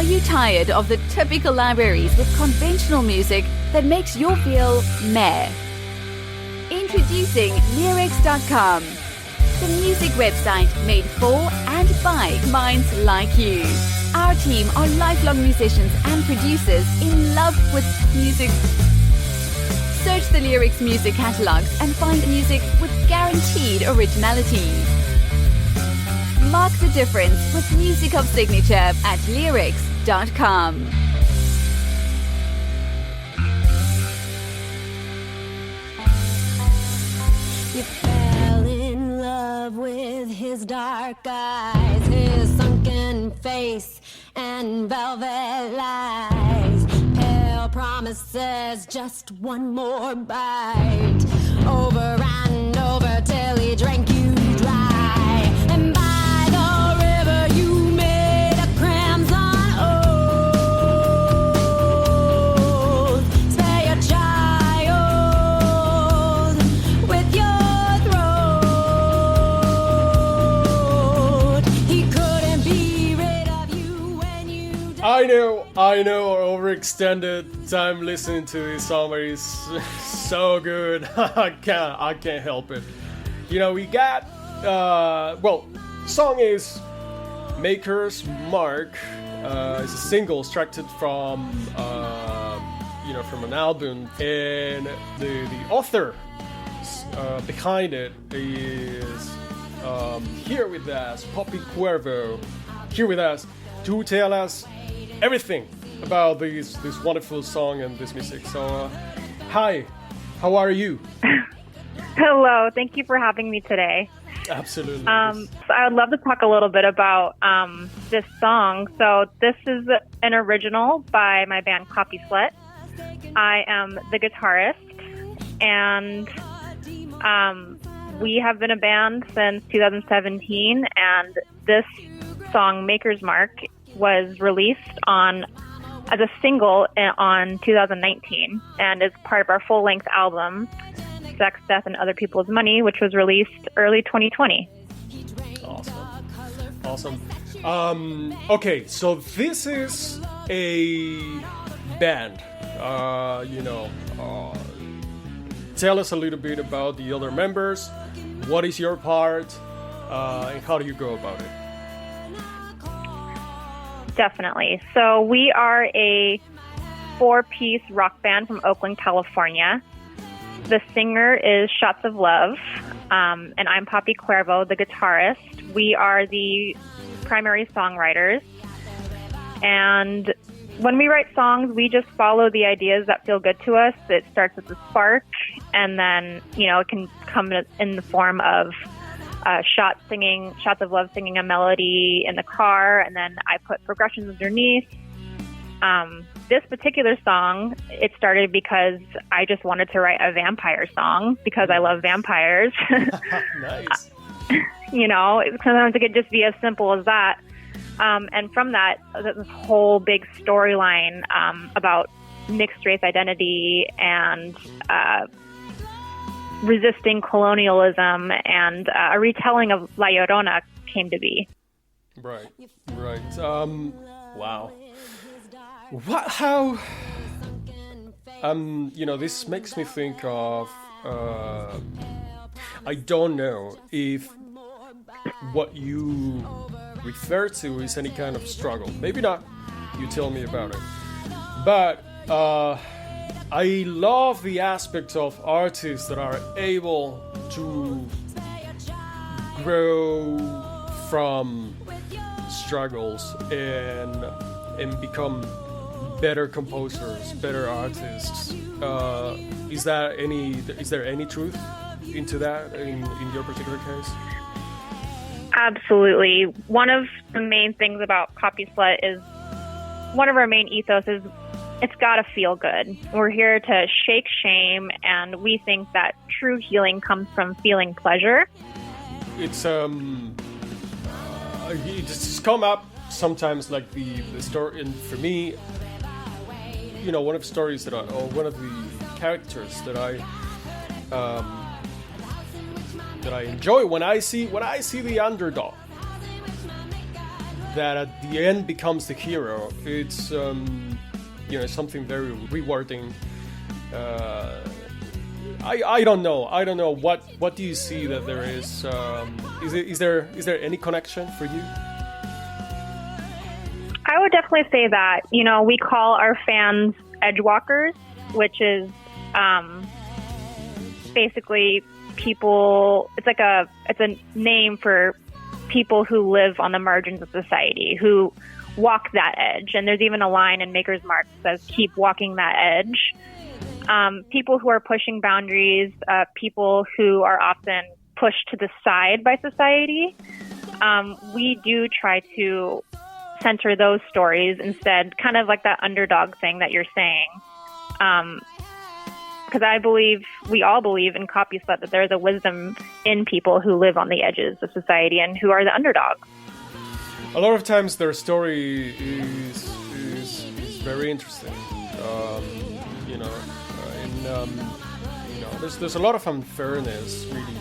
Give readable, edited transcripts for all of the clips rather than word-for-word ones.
you tired of the typical libraries with conventional music that makes you feel meh? Introducing Leerecs.com, the music website made for and by minds like you. Our team are lifelong musicians and producers in love with music. Search the Leerecs music catalogs and find music with guaranteed originality. Mark the difference with music of signature at Leerecs.com. You fell in love with his dark eyes, his sunken face and velvet lies. Pale promises, just one more bite. Over and over till he drank you dry. And by the river you made a crimson oath. Spare your child with your throat. He couldn't be rid of you when you died. I know, overextended time listening to this song, but it's so good. I can't help it. You know, we got, song is Maker's Mark. It's a single extracted from, from an album, and the author behind it is here with us, Poppy Cuervo, here with us to tell us everything about this wonderful song and this music. So, hi, how are you? Hello, thank you for having me today. Absolutely. So I would love to talk a little bit about this song. So this is an original by my band Copy Slut. I am the guitarist, and we have been a band since 2017, and this song, Maker's Mark, was released as a single on 2019 and is part of our full-length album, Sex, Death, and Other People's Money, which was released early 2020. Awesome. Okay, so this is a band. Tell us a little bit about the other members. What is your part, and how do you go about it? Definitely. So we are a 4-piece rock band from Oakland, California. The singer is Shots of Love, and I'm Poppy Cuervo, the guitarist. We are the primary songwriters, and when we write songs, we just follow the ideas that feel good to us. It starts with a spark, and then, it can come in the form of Shots of Love singing a melody in the car, and then I put progressions underneath. This particular song, it started because I just wanted to write a vampire song because I love vampires. Nice. Sometimes it could just be as simple as that. And from that, this whole big storyline about mixed race identity and resisting colonialism and a retelling of La Llorona came to be. Right. Wow. How? This makes me think of. I don't know if what you refer to is any kind of struggle. Maybe not. You tell me about it. But I love the aspect of artists that are able to grow from struggles and become better composers, better artists. Is there any truth into that in your particular case? Absolutely. One of the main things about Copy Slut is one of our main ethos is it's got to feel good. We're here to shake shame, and we think that true healing comes from feeling pleasure. It's just come up sometimes, like the story, and for me, one of the stories or one of the characters that I enjoy when I see the underdog. that at the end becomes the hero, it's something very rewarding. I don't know what do you see that there is. Is there any connection for you? I would definitely say that, we call our fans edgewalkers, which is basically people. It's a name for people who live on the margins of society, who walk that edge. And there's even a line in Maker's Mark that says, "Keep walking that edge." People who are pushing boundaries, people who are often pushed to the side by society. We do try to center those stories instead, kind of like that underdog thing that you're saying. Because we all believe in Copy Slut that there's a wisdom in people who live on the edges of society and who are the underdogs. A lot of times their story is very interesting. There's a lot of unfairness, really.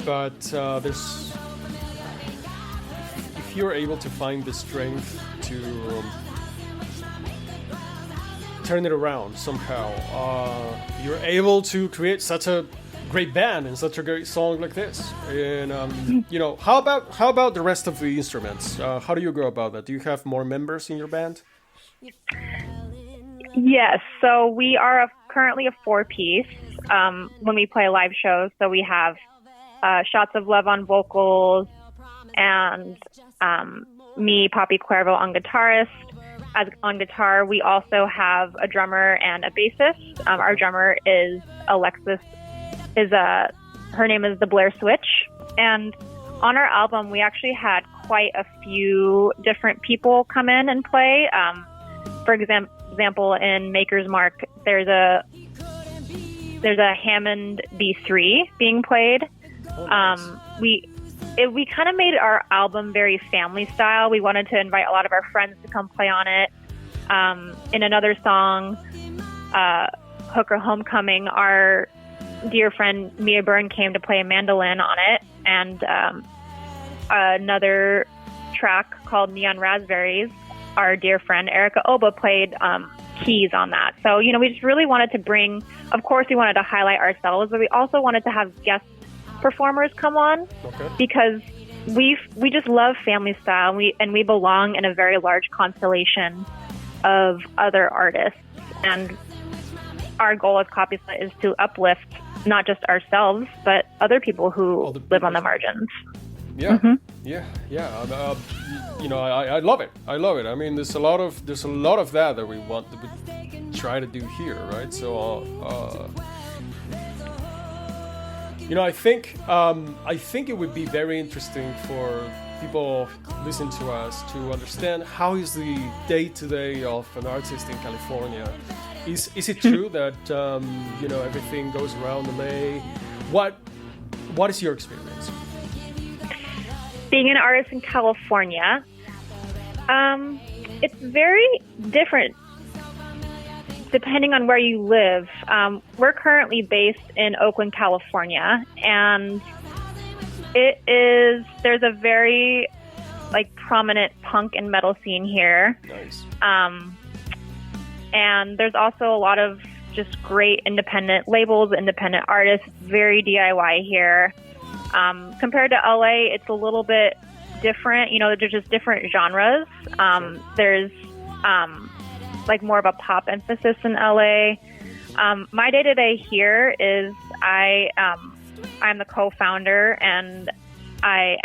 But there's, if you're able to find the strength to turn it around somehow, you're able to create such a great band and such a great song like this. And how about the rest of the instruments? How do you go about that? Do you have more members in your band? Yes, so we are currently a 4-piece when we play live shows. So we have Shots of Love on vocals, and me, Poppy Cuervo, on on guitar. We also have a drummer and a bassist. Our drummer is Alexis. Her name is the Blair Switch. And on our album, we actually had quite a few different people come in and play. For example, in Maker's Mark, there's a Hammond B3 being played. Oh, nice. We kind of made our album very family style. We wanted to invite a lot of our friends to come play on it. In another song, Hooker Homecoming, our dear friend Mia Byrne came to play a mandolin on it. And another track called Neon Raspberries, our dear friend Erica Oba played keys on that. So, we just really wanted to bring, of course, we wanted to highlight ourselves, but we also wanted to have guest performers come on. Okay. Because we just love family style, and we belong in a very large constellation of other artists. And our goal as Copy Slut is to uplift not just ourselves, but other people who live on the margins. Yeah, mm-hmm. yeah. I love it. I mean, there's a lot of that we try to do here, right? So, I think it would be very interesting for people listening to us to understand how is the day-to-day of an artist in California. Is it true that everything goes around LA? What is your experience? Being an artist in California, it's very different depending on where you live. We're currently based in Oakland, California, and there's a very prominent punk and metal scene here. Nice. And there's also a lot of just great independent labels, independent artists, very DIY here. Compared to LA, it's a little bit different. There's just different genres. There's more of a pop emphasis in LA. My day-to-day here is I'm the co-founder, and I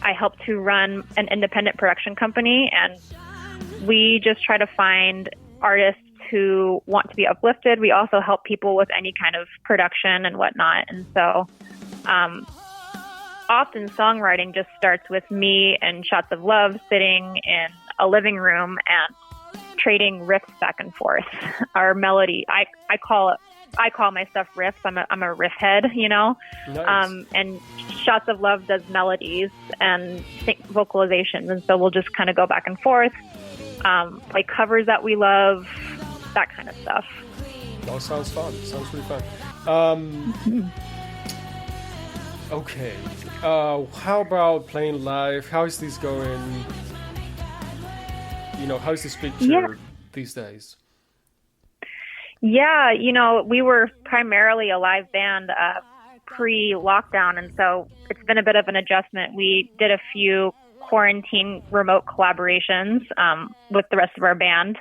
help to run an independent production company, and we just try to find artists who want to be uplifted. We also help people with any kind of production and whatnot. And so often songwriting just starts with me and Shots of Love sitting in a living room and trading riffs back and forth. Our melody, I call my stuff riffs. I'm a riff head, Nice. And Shots of Love does melodies and vocalizations, and so we'll just kind of go back and forth, play covers that we love, that kind of stuff. That sounds fun. Sounds really fun. Okay. How about playing live? How is this going? How is this picture these days? Yeah, we were primarily a live band pre-lockdown, and so it's been a bit of an adjustment. We did a few quarantine remote collaborations with the rest of our band.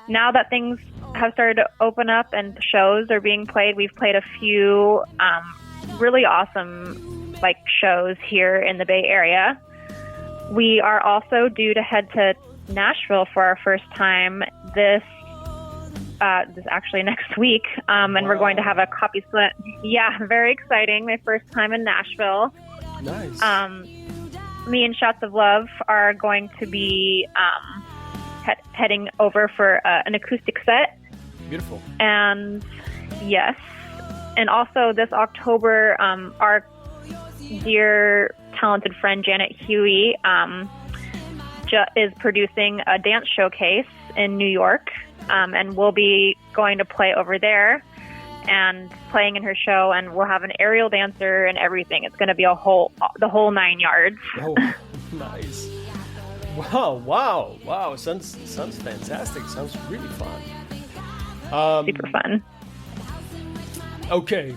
Now that things have started to open up and shows are being played, we've played a few really awesome shows here in the Bay Area. We are also due to head to Nashville for our first time this actually next week, and we're going to have a copy split. Yeah, very exciting. My first time in Nashville. Nice. Me and Shots of Love are going to be heading over for an acoustic set. Beautiful. And yes, and also this October, our dear talented friend Janet Huey is producing a dance showcase in New York. And we'll be going to play over there and playing in her show, and we'll have an aerial dancer and everything. It's going to be the whole 9 yards. Oh, nice. Wow. Sounds fantastic. Sounds really fun. Super fun. Okay.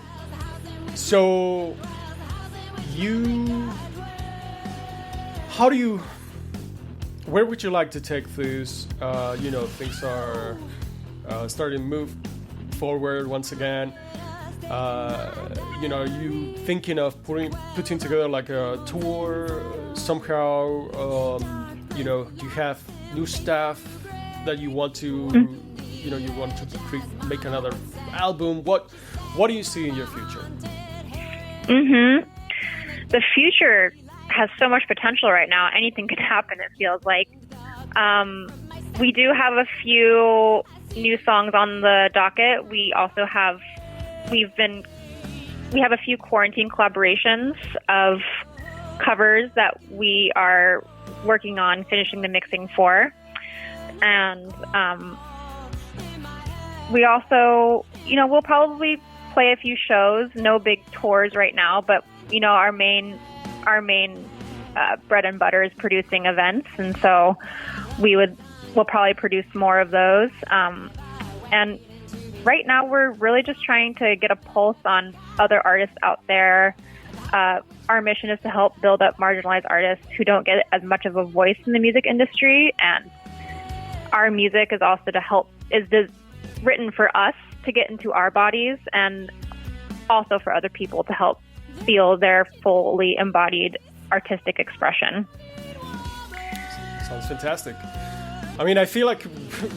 So where would you like to take this? Things are starting to move forward once again. Are you thinking of putting together a tour somehow? Do you have new stuff that you want to, make another album? What do you see in your future? The future has so much potential right now. Anything could happen, it feels like. We do have a few new songs on the docket. We also have a few quarantine collaborations of covers that we are working on finishing the mixing for. And we also, we'll probably play a few shows, no big tours right now, but our main bread and butter is producing events, and so we'll probably produce more of those. And right now we're really just trying to get a pulse on other artists out there. Our mission is to help build up marginalized artists who don't get as much of a voice in the music industry, and our music is also written for us to get into our bodies, and also for other people to help feel their fully embodied artistic expression. Sounds fantastic. I mean, I feel like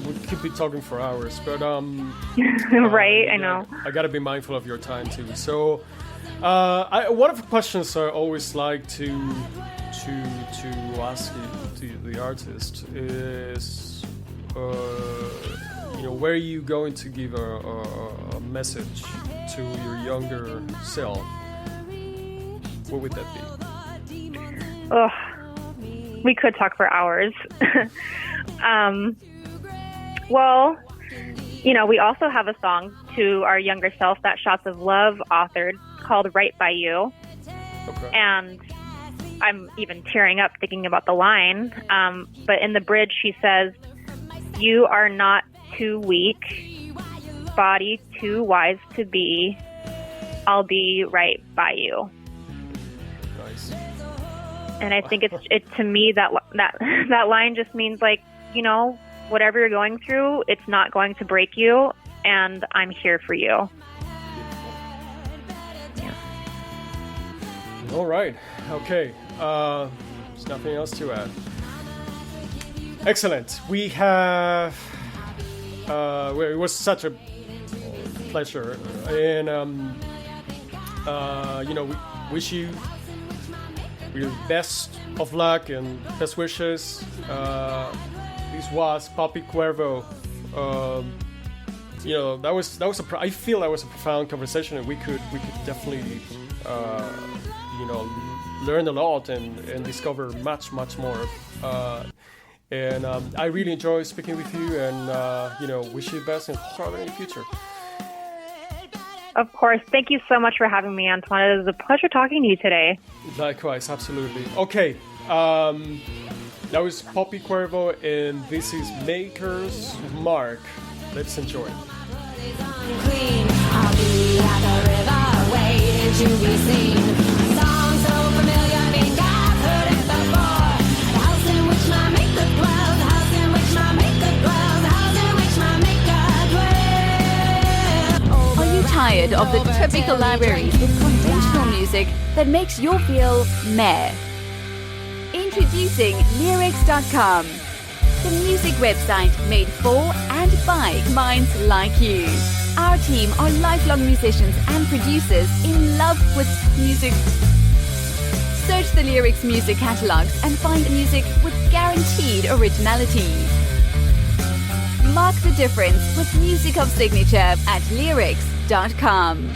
we could be talking for hours, but right, I know. I gotta be mindful of your time too. So, one of the questions I always like to ask the artist is, where are you going to give a message to your younger self? What would that be? Oh, we could talk for hours. Well, we also have a song to our younger self that Shots of Love authored called Right By You. Okay. And I'm even tearing up thinking about the line. But in the bridge, she says, "You are not too weak, body too wise to be. I'll be right by you." Nice. And I think it to me that line just means whatever you're going through, it's not going to break you, and I'm here for you. Yeah. All right. Okay. There's nothing else to add. Excellent. We have. It was such a pleasure, and we wish you the best of luck and best wishes. This was Papi Cuervo. I feel that was a profound conversation, and we could definitely learn a lot and discover much more. And I really enjoy speaking with you, and wish you the best and harder in the future. Of course. Thank you so much for having me, Antoine. It is a pleasure talking to you today. Likewise, absolutely. Okay, that was Poppy Cuervo, and this is Maker's Mark. Let's enjoy. Unclean. I'll be at the river waiting to be seen. A song so familiar, think I've heard it before. The house in which my maker dwells, the house in which my maker dwells, the house in which my maker dwells. Are you tired of the typical libraries with conventional music that makes you feel meh? Introducing Leerecs.com, the music website made for and by minds like you. Our team are lifelong musicians and producers in love with music. Search the Leerecs music catalogs and find music with guaranteed originality. Mark the difference with music of signature at Leerecs.com.